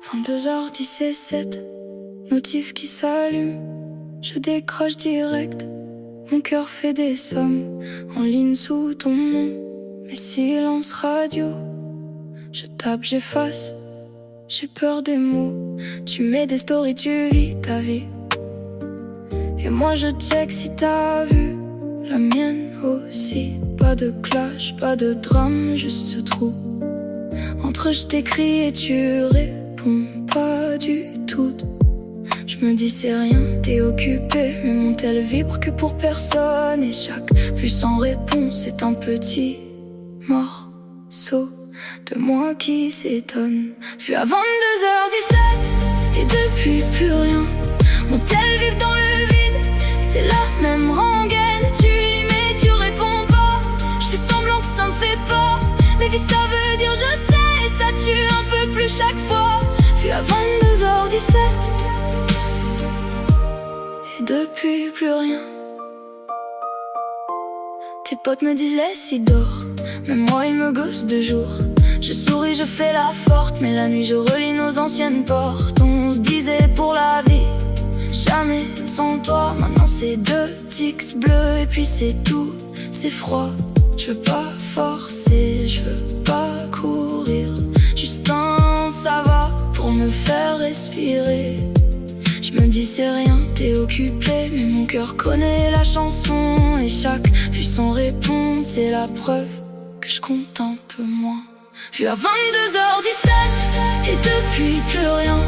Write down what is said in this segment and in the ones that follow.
22h17, notif qui s'allume. Je décroche direct, mon cœur fait des sommes. En ligne sous ton nom, mes silences radio. Je tape, j'efface, j'ai peur des mots. Tu mets des stories, tu vis ta vie. Et moi je check si t'as vu la mienne aussi. Pas de clash, pas de drame, juste ce trou entre je t'écris et tu réponds pas du tout. Je me dis c'est rien, t'es occupé, mais mon tel vibre que pour personne. Et chaque vue sans réponse est un petit morceau de moi qui s'étonne. Vu à 22h17 et depuis plus rien. Mon tel vibre dans le vide, c'est la même rengaine. Tu lis mais tu réponds pas. Je fais semblant que ça me fait pas, mais vie ça veut dire je sais. Et ça tue un peu plus chaque fois. Vu à 22h17 et depuis plus rien. Tes potes me disent laisse-y dort, mais moi ils me gossent de jour. Je souris, je fais la forte, mais la nuit je relis nos anciennes portes. On se disait pour la vie, jamais sans toi. Maintenant c'est 2 tics bleus et puis c'est tout, c'est froid. Je veux pas forcer, je veux pas courir. Juste un ça va pour me faire respirer. Je me dis c'est rien, t'es occupé, mais mon cœur connaît la chanson. Et chaque vue sans réponse, c'est la preuve que je compte un peu moins. Vu à 22h17 et depuis plus rien.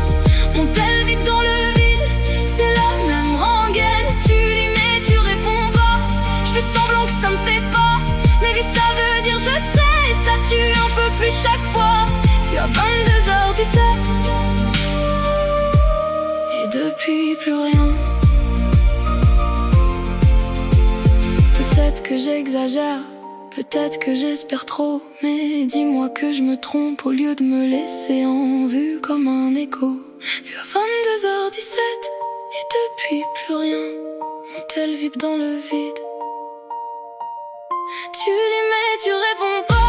Mon tel vibre dans le vide, c'est la même rengaine. Tu lis mais tu réponds pas. Je fais semblant que ça me fait pas, mais vie ça veut dire je sais. Et ça tue un peu plus chaque fois. Vu à 22h17 et depuis plus rien. Peut-être que j'exagère, peut-être que j'espère trop, mais dis-moi que je me trompe au lieu de me laisser en vue comme un écho. Vu à 22h17 et depuis plus rien. Mon tel vibre dans le vide. Tu lis mais tu réponds pas.